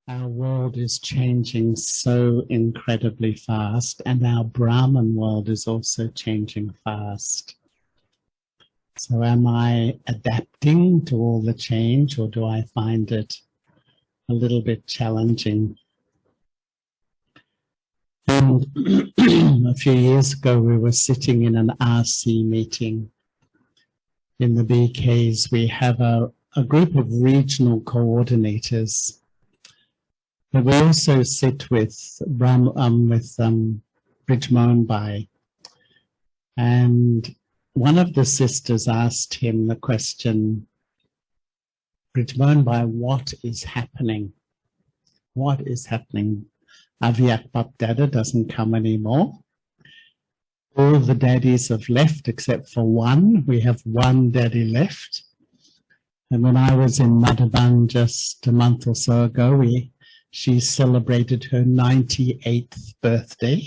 Our world is changing so incredibly fast, and our Brahman world is also changing fast. So am I adapting to all the change, or do I find it a little bit challenging? And a few years ago, we were sitting in an RC meeting. In the BKs, we have a group of regional coordinators. But we also sit with Bridge, and one of the sisters asked him the question, Bridge, what is happening? What is happening? Aviak Bap Dada doesn't come anymore. All the daddies have left except for one. We have one daddy left. And when I was in Madhaban just a month or so ago, she celebrated her 98th birthday.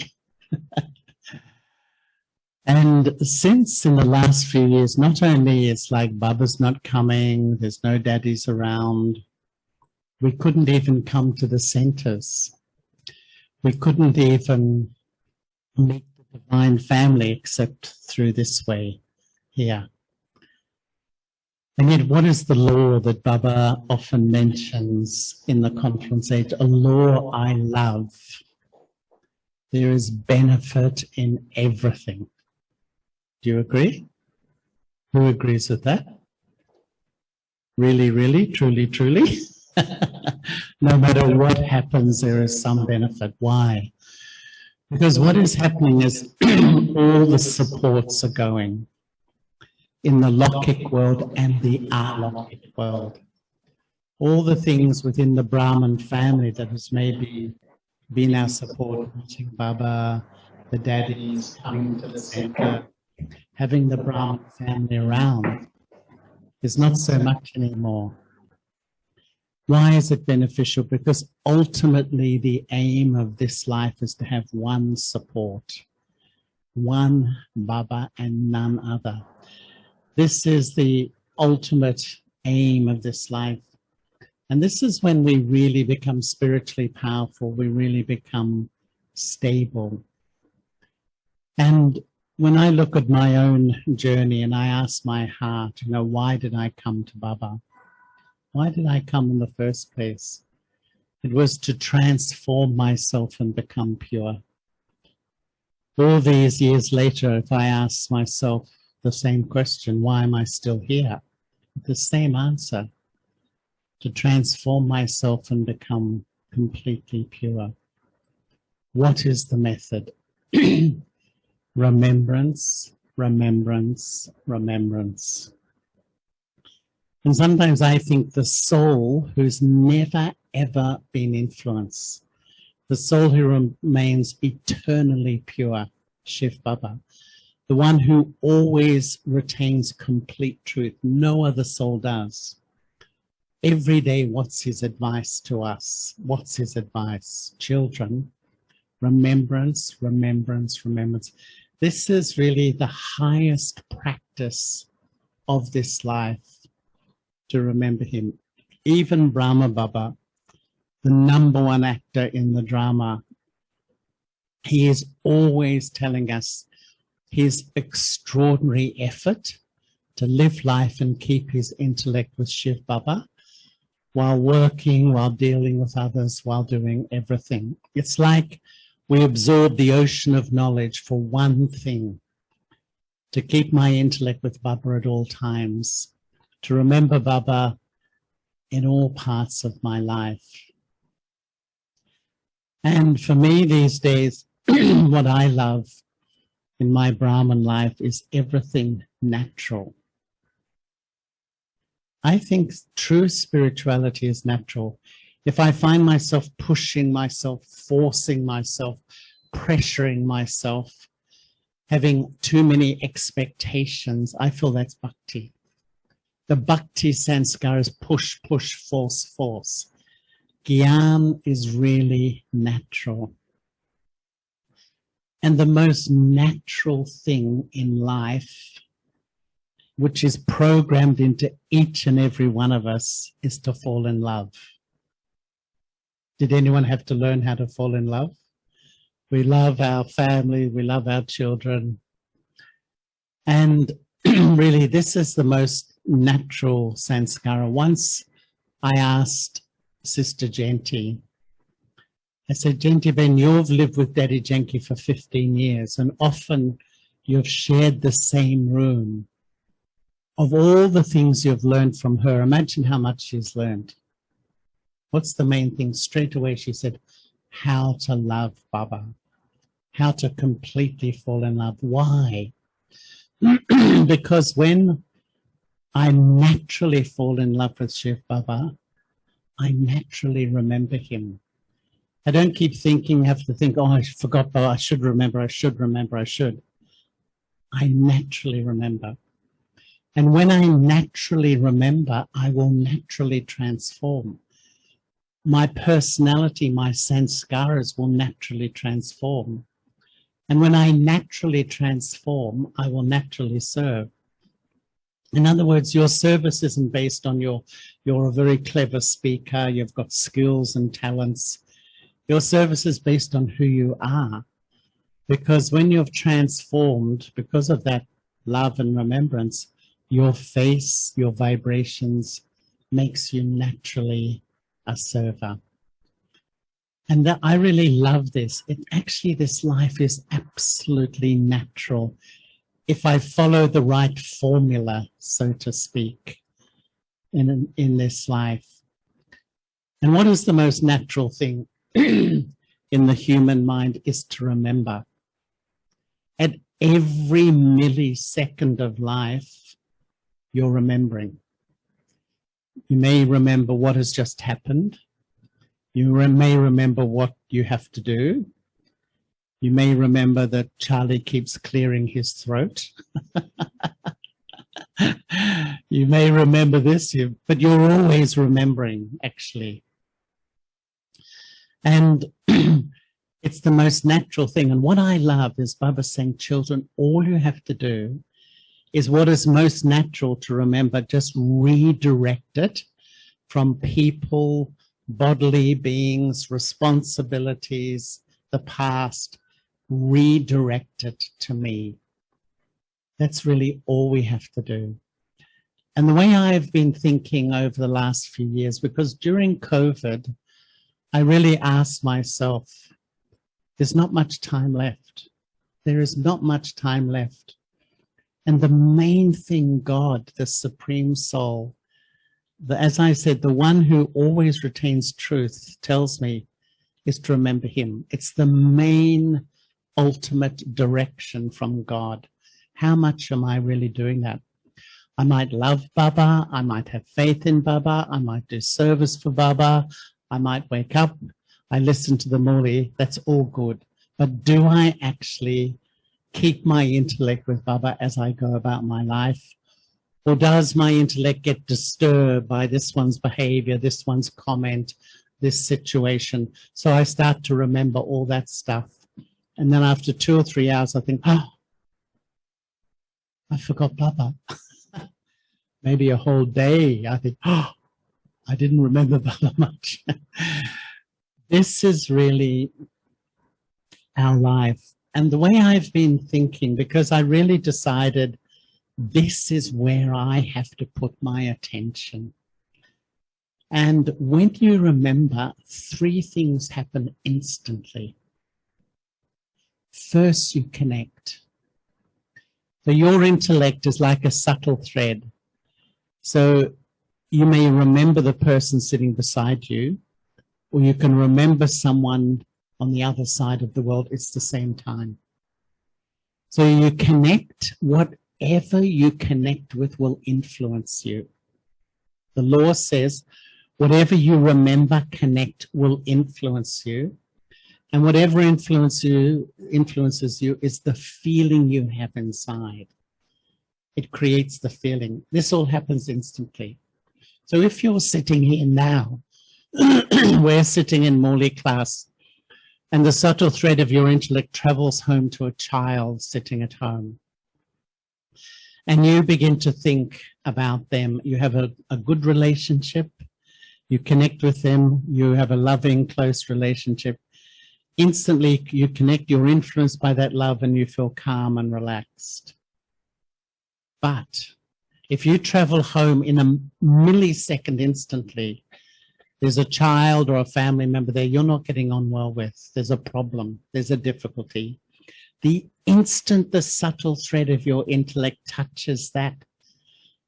And since in the last few years, not only it's like Baba's not coming, there's no daddies around, we couldn't even come to the centers. We couldn't even meet the Divine Family except through this way here. And yet, what is the law that Baba often mentions in the conference age? A law I love. There is benefit in everything. Do you agree? Who agrees with that? Really, really, truly, truly? No matter what happens, there is some benefit. Why? Because what is happening is all the supports are going in the Lokik world and the Alokik world. All the things within the Brahman family that has maybe been our support, meeting Baba, the daddies coming to the center, having the Brahman family around, is not so much anymore. Why is it beneficial? Because ultimately the aim of this life is to have one support, one Baba and none other. This is the ultimate aim of this life. And this is when we really become spiritually powerful, we really become stable. And when I look at my own journey and I ask my heart, why did I come to Baba? Why did I come in the first place? It was to transform myself and become pure. All these years later, if I ask myself the same question, why am I still here? The same answer, to transform myself and become completely pure. What is the method? Remembrance, remembrance, remembrance. And sometimes I think the soul who's never ever been influenced, the soul who remains eternally pure, Shiv Baba, the one who always retains complete truth. No other soul does. Every day, what's his advice to us? What's his advice? Children, remembrance, remembrance, remembrance. This is really the highest practice of this life, to remember him. Even Brahma Baba, the #1 actor in the drama, he is always telling us his extraordinary effort to live life and keep his intellect with Shiv Baba while working, while dealing with others, while doing everything. It's like we absorb the ocean of knowledge for one thing, to keep my intellect with Baba at all times, to remember Baba in all parts of my life. And for me these days, what I love in my Brahman life is everything natural. I think true spirituality is natural. If I find myself pushing myself, forcing myself, pressuring myself, having too many expectations, I feel that's bhakti. The bhakti sanskar is push, push, force, force. Gyan is really natural. And the most natural thing in life, which is programmed into each and every one of us, is to fall in love. Did anyone have to learn how to fall in love? We love our family, we love our children. And really, this is the most natural sanskara. Once I asked Sister Genti, I said, Genti Ben, you've lived with Daddy Janki for 15 years, and often you've shared the same room. Of all the things you've learned from her, imagine how much she's learned. What's the main thing? Straight away she said, how to love Baba, how to completely fall in love. Why? Because when I naturally fall in love with Shiv Baba, I naturally remember him. I don't keep thinking, have to think, oh, I forgot Baba, I should remember, I should remember, I should. I naturally remember. And when I naturally remember, I will naturally transform. My personality, my sanskaras will naturally transform. And when I naturally transform, I will naturally serve. In other words, your service isn't based on you're a very clever speaker, you've got skills and talents. Your service is based on who you are. Because when you've transformed, because of that love and remembrance, your face, your vibrations makes you naturally a server. And that I really love this. Actually, this life is absolutely natural. If I follow the right formula, so to speak, in this life. And what is the most natural thing in the human mind is to remember. At every millisecond of life, you're remembering. You may remember what has just happened. You may remember what you have to do. You may remember that Charlie keeps clearing his throat. You may remember this, but you're always remembering, actually. And it's the most natural thing. And what I love is Baba saying, children, all you have to do is what is most natural to remember, just redirect it from people, bodily beings, responsibilities, the past, redirect it to me. That's really all we have to do. And the way I've been thinking over the last few years, because during COVID, I really asked myself, there's not much time left. There is not much time left. And the main thing, God, the Supreme Soul, as I said, the one who always retains truth tells me is to remember him. It's the main ultimate direction from God. How much am I really doing that? I might love Baba, I might have faith in Baba, I might do service for Baba, I might wake up, I listen to the Murli, that's all good. But do I actually keep my intellect with Baba as I go about my life? Or does my intellect get disturbed by this one's behavior, this one's comment, this situation? So I start to remember all that stuff. And then after 2 or 3 hours, I think, oh, I forgot Baba. Maybe a whole day, I think, oh, I didn't remember Baba much. This is really our life. And the way I've been thinking, because I really decided this is where I have to put my attention. And when you remember, 3 things happen instantly. First, you connect. So your intellect is like a subtle thread. So you may remember the person sitting beside you, or you can remember someone on the other side of the world. It's the same time. So you connect. Whatever you connect with will influence you. The law says, whatever you remember, connect, will influence you. And whatever influences you is the feeling you have inside. It creates the feeling. This all happens instantly. So if you're sitting here now, we're sitting in Murli class, and the subtle thread of your intellect travels home to a child sitting at home. And you begin to think about them. You have a good relationship. You connect with them, you have a loving, close relationship. Instantly, you connect, you're influenced by that love and you feel calm and relaxed. But if you travel home in a millisecond instantly, there's a child or a family member there you're not getting on well with, there's a problem, there's a difficulty. The instant the subtle thread of your intellect touches that,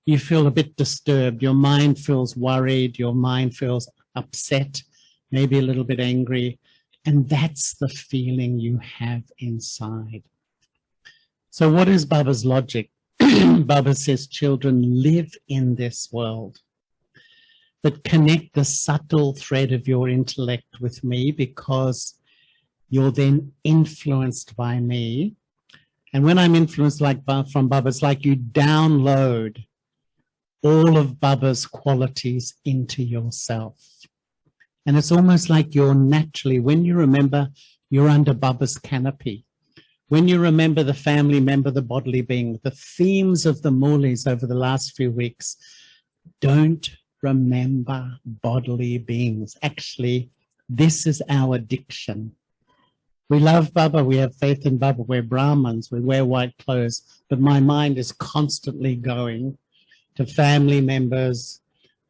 you feel a bit disturbed, your mind feels worried, your mind feels upset, maybe a little bit angry, and that's the feeling you have inside. So what is Baba's logic? Baba says, children, live in this world, but connect the subtle thread of your intellect with me, because you're then influenced by me. And when I'm influenced from Baba, it's like you download all of Baba's qualities into yourself. And it's almost like you're naturally, when you remember, you're under Baba's canopy. When you remember the family member, the bodily being, the themes of the Murlis over the last few weeks, don't remember bodily beings. Actually, this is our addiction. We love Baba, we have faith in Baba, we're Brahmins, we wear white clothes, but my mind is constantly going to family members,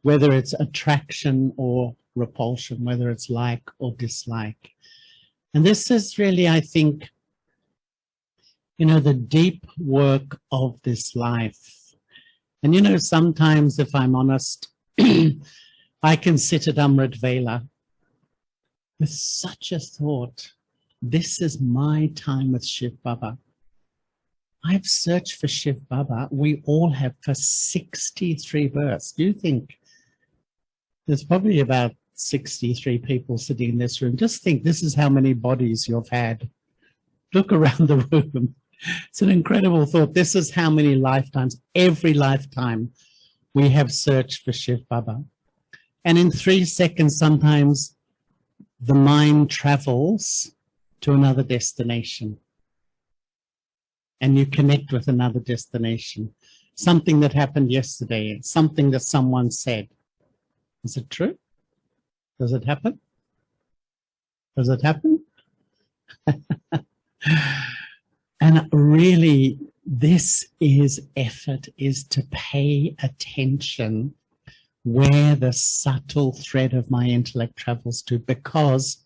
whether it's attraction or repulsion, whether it's like or dislike. And this is really, I think, the deep work of this life. And sometimes, if I'm honest, I can sit at Amrit Vela with such a thought, this is my time with Shiv Baba. I've searched for Shiv Baba, we all have, for 63 births. Do you think there's probably about 63 people sitting in this room? Just think, this is how many bodies you've had. Look around the room. It's an incredible thought. This is how many lifetimes, every lifetime, we have searched for Shiv Baba. And in 3 seconds, sometimes the mind travels to another destination. And you connect with another destination. Something that happened yesterday, something that someone said. Is it true? Does it happen? Does it happen? And really, this is effort, is to pay attention where the subtle thread of my intellect travels to, because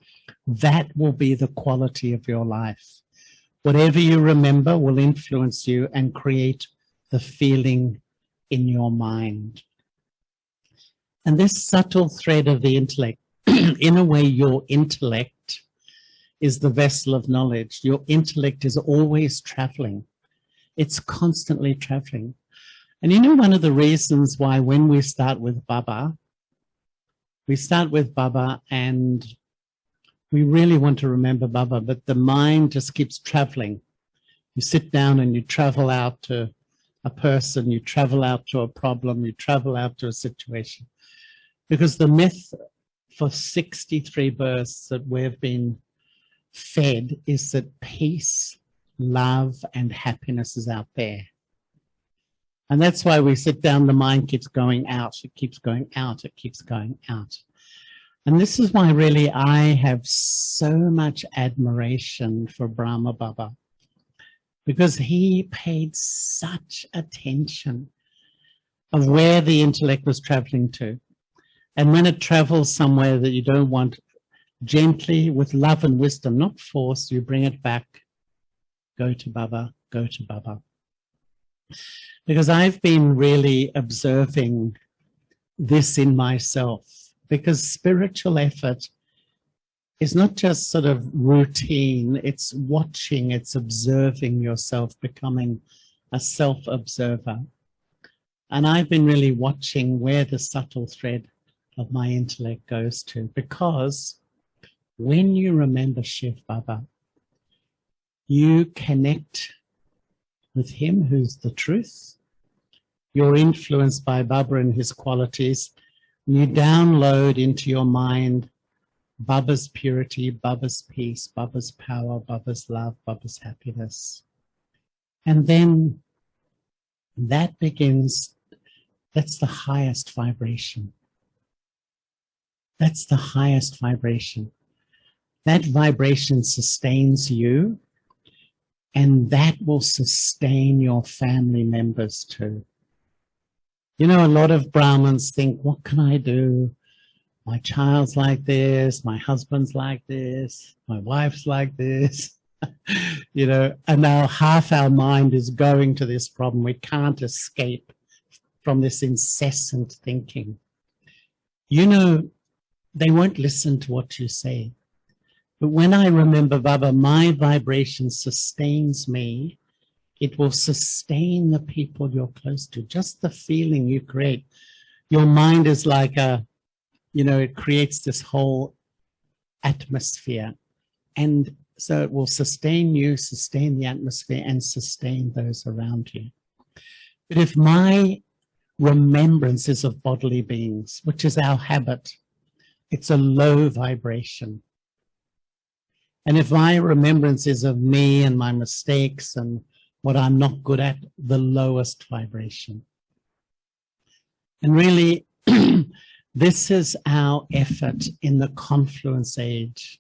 that will be the quality of your life. Whatever you remember will influence you and create the feeling in your mind. And this subtle thread of the intellect, in a way, your intellect is the vessel of knowledge. Your intellect is always traveling. It's constantly traveling. And one of the reasons why when we start with Baba and we really want to remember Baba, but the mind just keeps traveling. You sit down and you travel out to a person, you travel out to a problem, you travel out to a situation. Because the myth for 63 births that we've been fed is that peace, love, and happiness is out there. And that's why we sit down, the mind keeps going out, it keeps going out, it keeps going out. And this is why really I have so much admiration for Brahma Baba, because he paid such attention of where the intellect was traveling to. And when it travels somewhere that you don't want, gently, with love and wisdom, not force, you bring it back. Go to Baba, go to Baba. Because I've been really observing this in myself, because spiritual effort is not just sort of routine, it's watching, it's observing yourself, becoming a self-observer. And I've been really watching where the subtle thread of my intellect goes to, because when you remember Shiv Baba, you connect with him who's the truth. You're influenced by Baba and his qualities. You download into your mind Baba's purity, Baba's peace, Baba's power, Baba's love, Baba's happiness. And then that begins, that's the highest vibration. That's the highest vibration. That vibration sustains you, and that will sustain your family members too. You know, a lot of Brahmins think, what can I do? My child's like this, my husband's like this, my wife's like this, you know, and now half our mind is going to this problem. We can't escape from this incessant thinking. You know, they won't listen to what you say. But when I remember Baba, my vibration sustains me. It will sustain the people you're close to. Just the feeling you create. Your mind is like a, you know, it creates this whole atmosphere. And so it will sustain you, sustain the atmosphere, and sustain those around you. But if my remembrance is of bodily beings, which is our habit, it's a low vibration. And if my remembrance is of me and my mistakes and what I'm not good at, the lowest vibration. And really, this is our effort in the confluence age.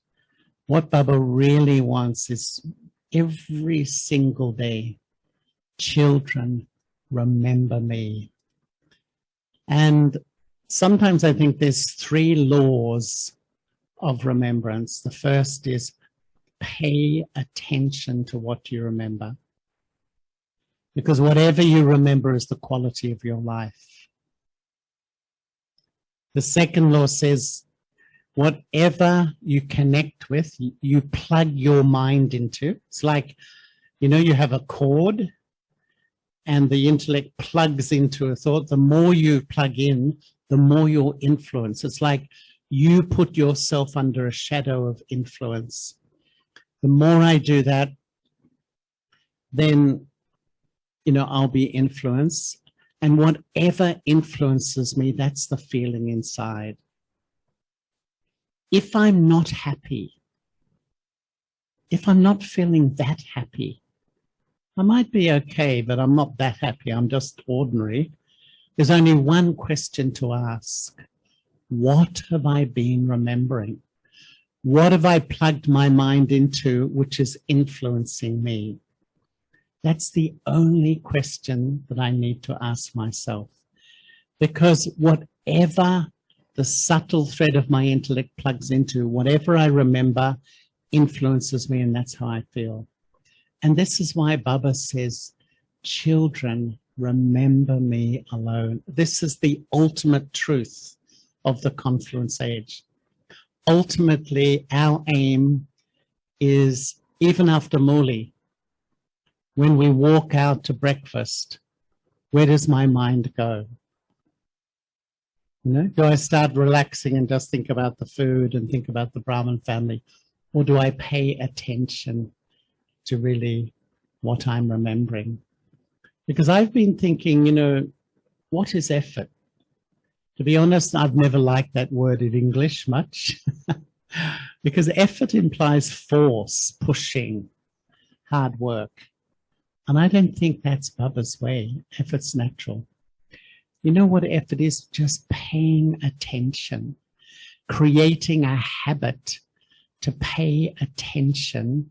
What Baba really wants is every single day, children, remember me. And sometimes I think there's 3 laws of remembrance. The first is pay attention to what you remember. Because whatever you remember is the quality of your life. The second law says, whatever you connect with, you plug your mind into. It's like, you know, you have a cord and the intellect plugs into a thought. The more you plug in, the more you'll influence. It's like you put yourself under a shadow of influence. The more I do that, then, you know, I'll be influenced. And whatever influences me, that's the feeling inside. If I'm not happy, if I'm not feeling that happy, I might be okay, but I'm not that happy. I'm just ordinary. There's only one question to ask. What have I been remembering? What have I plugged my mind into which is influencing me? That's the only question that I need to ask myself. Because whatever the subtle thread of my intellect plugs into, whatever I remember influences me, and that's how I feel. And this is why Baba says, children, remember me alone. This is the ultimate truth of the confluence age. Ultimately, our aim is, even after Muli, when we walk out to breakfast, where does my mind go? You know, do I start relaxing and just think about the food and think about the Brahmin family? Or do I pay attention to really what I'm remembering? Because I've been thinking, you know, what is effort? To be honest, I've never liked that word in English much because effort implies force, pushing, hard work. And I don't think that's Baba's way. Effort's natural. You know what effort is? Just paying attention, creating a habit to pay attention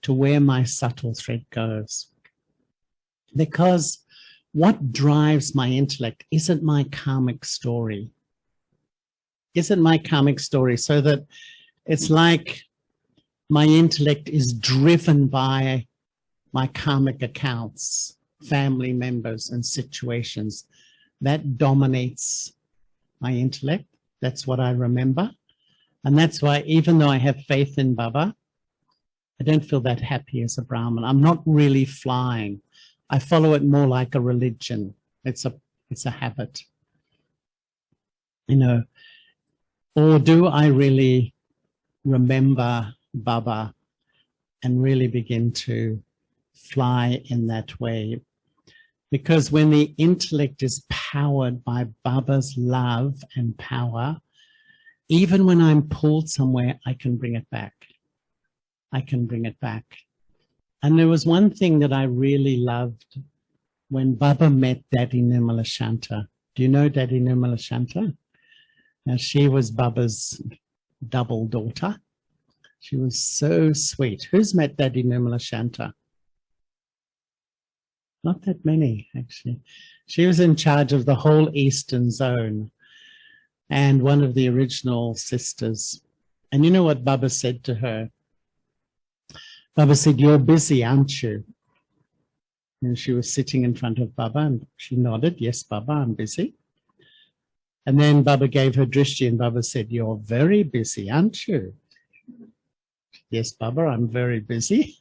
to where my subtle thread goes. Because what drives my intellect isn't my karmic story. Isn't my karmic story, so that it's like my intellect is driven by my karmic accounts, family members and situations. That dominates my intellect. That's what I remember. And that's why, even though I have faith in Baba, I don't feel that happy as a Brahmin. I'm not really flying. I follow it more like a religion. It's a habit. You know, or do I really remember Baba and really begin to fly in that way? Because when the intellect is powered by Baba's love and power, even when I'm pulled somewhere, I can bring it back. I can bring it back. And there was one thing that I really loved when Baba met Daddy Nirmala Shanta. Do you know Daddy Nirmala Shanta? Now, she was Baba's double daughter. She was so sweet. Who's met Daddy Nirmala Shanta? Not that many, actually. She was in charge of the whole Eastern Zone and one of the original sisters. And you know what Baba said to her? Baba said, "You're busy, aren't you?" And she was sitting in front of Baba and she nodded, "Yes, Baba, I'm busy." And then Baba gave her drishti and Baba said, "You're very busy, aren't you?" "Yes, Baba, I'm very busy."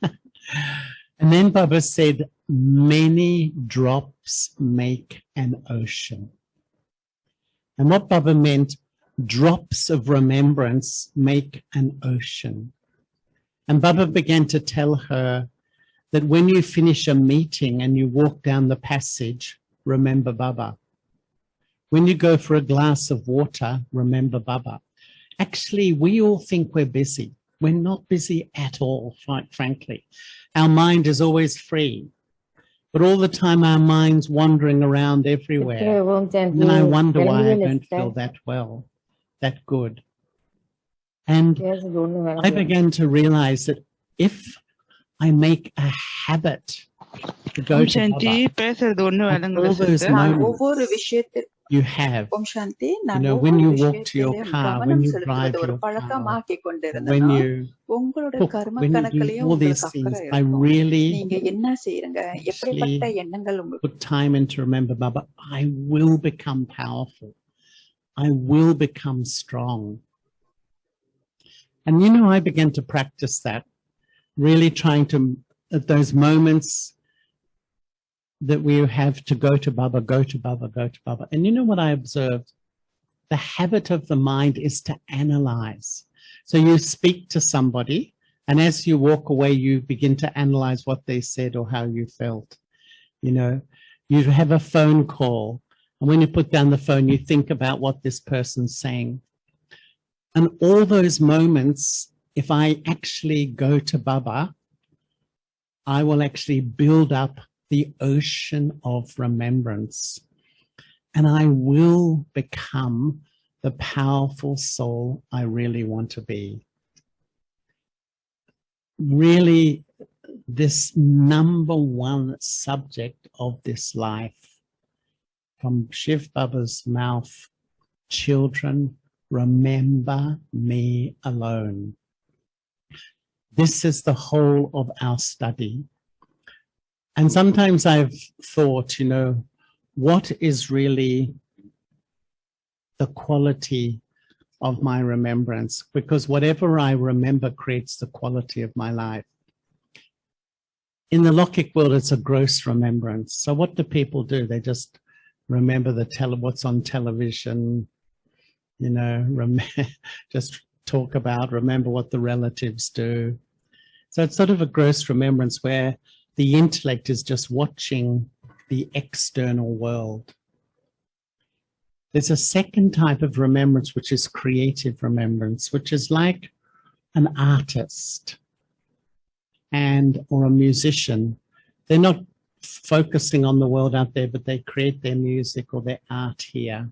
And then Baba said, "Many drops make an ocean." And what Baba meant, drops of remembrance make an ocean. And Baba began to tell her that when you finish a meeting and you walk down the passage, remember Baba. When you go for a glass of water, remember Baba. Actually, we all think we're busy. We're not busy at all, frankly. Our mind is always free. But all the time our mind's wandering around everywhere. And I wonder why I don't feel that well, that good. And I began to realize that if I make a habit to go to Baba, all those moments you have, you know, when you walk to your car, when you drive your car, when you cook, when you do all these things, I really put time in to remember Baba, I will become powerful. I will become strong. And you know, I began to practice that, really trying to, at those moments that we have to go to Baba, go to Baba, go to Baba. And you know what I observed? The habit of the mind is to analyze. So you speak to somebody, and as you walk away, you begin to analyze what they said or how you felt. You know, you have a phone call, and when you put down the phone, you think about what this person's saying. And all those moments, if I actually go to Baba, I will actually build up the ocean of remembrance, and I will become the powerful soul I really want to be. Really, this number one subject of this life, from Shiv Baba's mouth, children, remember me alone. This is the whole of our study. And sometimes I've thought, you know, what is really the quality of my remembrance? Because whatever I remember creates the quality of my life. In the Lokik world, it's a gross remembrance. So what do people do? They just remember what's on television, you know, just talk about, remember what the relatives do. So it's sort of a gross remembrance where the intellect is just watching the external world. There's a second type of remembrance, which is creative remembrance, which is like an artist or a musician. They're not focusing on the world out there, but they create their music or their art here.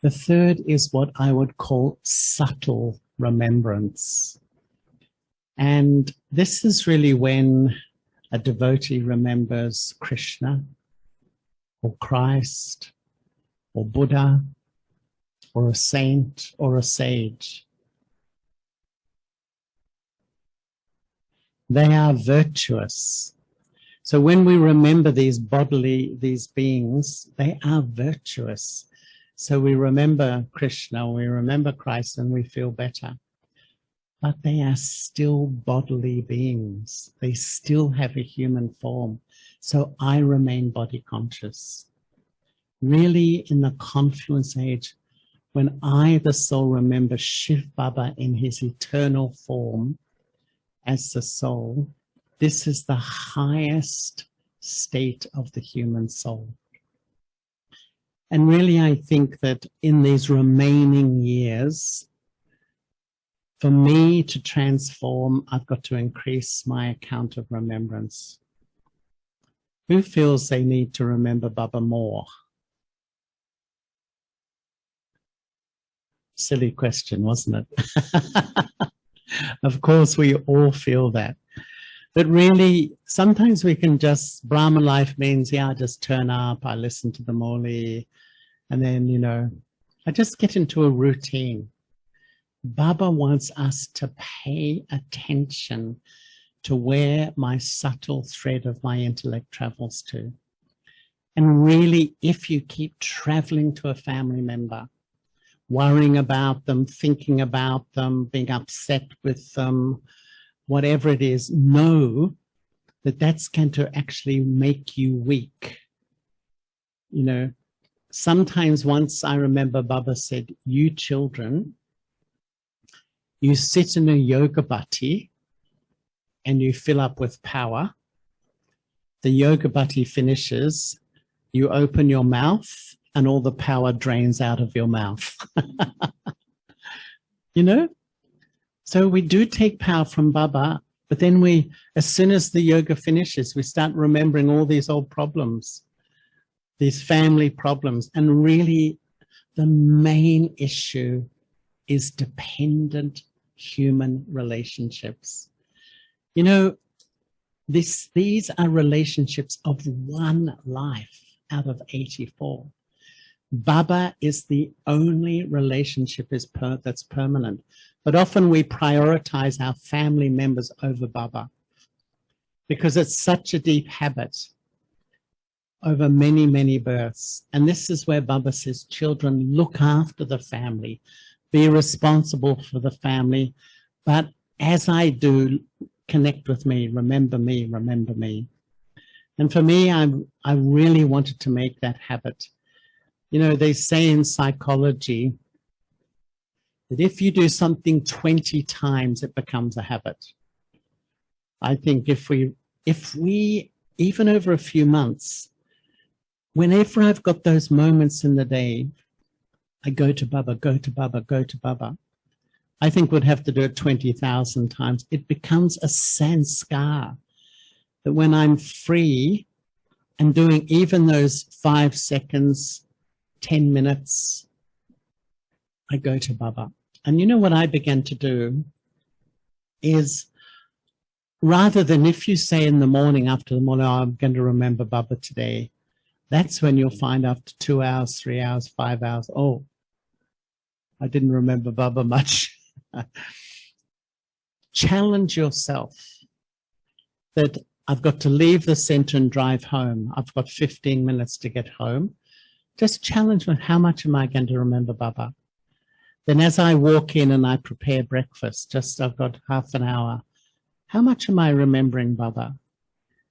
The third is what I would call subtle remembrance. And this is really when a devotee remembers Krishna or Christ or Buddha or a saint or a sage. They are virtuous. So when we remember these beings, they are virtuous. So we remember Krishna, we remember Christ, and we feel better. But they are still bodily beings. They still have a human form. So I remain body conscious. Really, in the confluence age, when I, the soul, remember Shiv Baba in his eternal form as the soul, this is the highest state of the human soul. And really, I think that in these remaining years, for me to transform, I've got to increase my account of remembrance. Who feels they need to remember Baba more? Silly question, wasn't it? Of course, we all feel that. But really, sometimes we can just, Brahman life means, yeah, I just turn up, I listen to the Moli, and then, you know, I just get into a routine. Baba wants us to pay attention to where my subtle thread of my intellect travels to. And really, if you keep traveling to a family member, worrying about them, thinking about them, being upset with them, whatever it is, know that that's going to actually make you weak. You know, sometimes once I remember Baba said, you children, you sit in a yoga bhatti and you fill up with power. The yoga bhatti finishes, you open your mouth and all the power drains out of your mouth. You know? So we do take power from Baba, but then we, as soon as the yoga finishes, we start remembering all these old problems, these family problems. And really, the main issue is dependent human relationships. You know, these are relationships of one life out of 84. Baba is the only relationship that's permanent. But often we prioritize our family members over Baba because it's such a deep habit over many, many births. And this is where Baba says, children, look after the family, be responsible for the family. But as I do, connect with me, remember me, remember me. And for me, I really wanted to make that habit. You know, they say in psychology that if you do something 20 times, it becomes a habit. I think if we, even over a few months, whenever I've got those moments in the day, I go to Baba, go to Baba, go to Baba. I think we'd have to do it 20,000 times. It becomes a sanskar that when I'm free and doing even those 5 seconds, 10 minutes, I go to Baba. And you know what I began to do is, rather than if you say in the morning, after the morning, oh, I'm going to remember Baba today, that's when you'll find after 2 hours, 3 hours, 5 hours, oh, I didn't remember Baba much. Challenge yourself that I've got to leave the center and drive home. I've got 15 minutes to get home. Just challenge me, how much am I going to remember Baba? Then as I walk in and I prepare breakfast, just I've got half an hour, how much am I remembering Baba?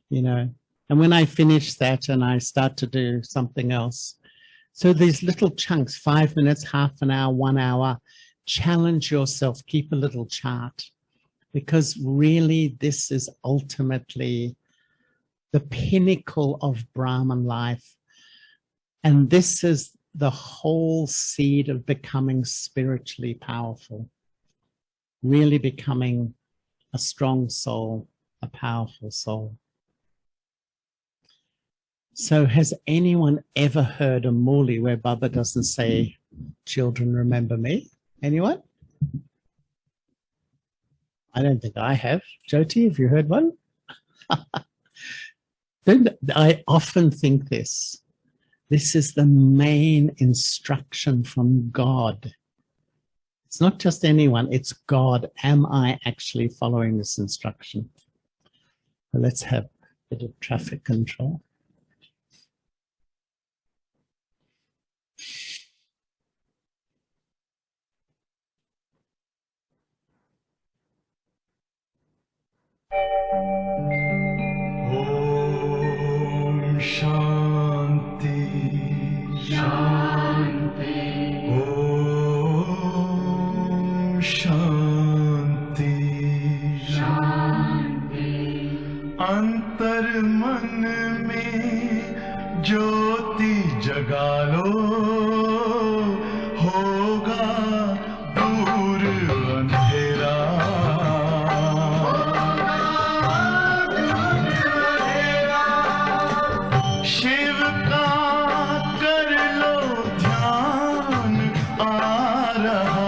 You know, and when I finish that and I start to do something else, so these little chunks, 5 minutes, half an hour, 1 hour, challenge yourself, keep a little chart, because really this is ultimately the pinnacle of Brahman life. And this is the whole seed of becoming spiritually powerful, really becoming a strong soul, a powerful soul. So has anyone ever heard a Muli where Baba doesn't say, children, remember me? Anyone? I don't think I have. Jyoti, have you heard one? I often think this. This is the main instruction from God. It's not just anyone, it's God. Am I actually following this instruction? So let's have a bit of traffic control. Om Shanti Shanti Om Shanti Shanti Antar man mein jyoti jaga lo hoga dur andhera Shiv का कर लो ध्यान आ रहा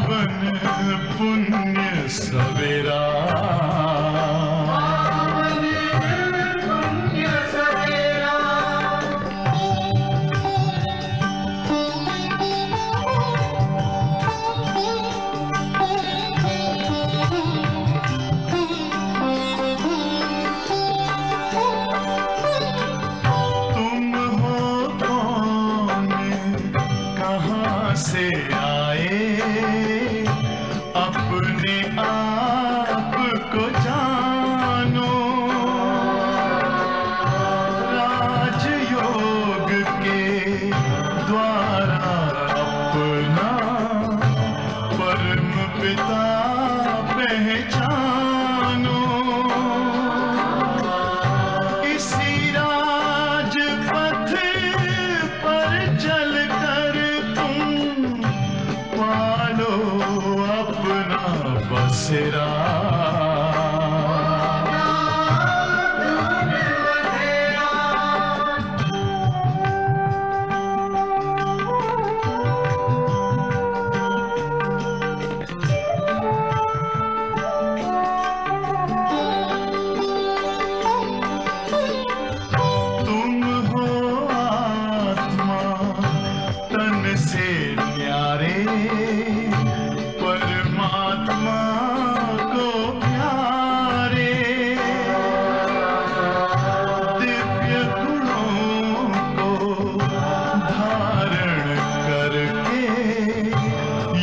पावन पुण्य सवेरा, से आए अपने आप को जानो, राजयोग के द्वारा अपना परम पिता पहचानो। इसी राजपथ पर चलकर पालो अपना बसेरा। तुम हो आत्मा तन से न्यारे, परमात्मा को प्यारे, दिव्य गुणों को धारण करके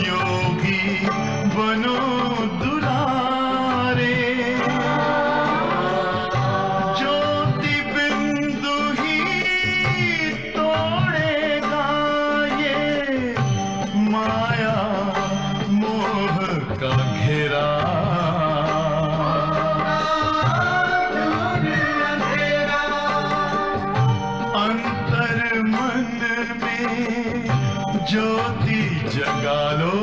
योगी बनो दुलारे। ज्योति बिंदु ही तोड़ेगा ये माया मोह का घेरा। अंतर मन में ज्योति जगा लो,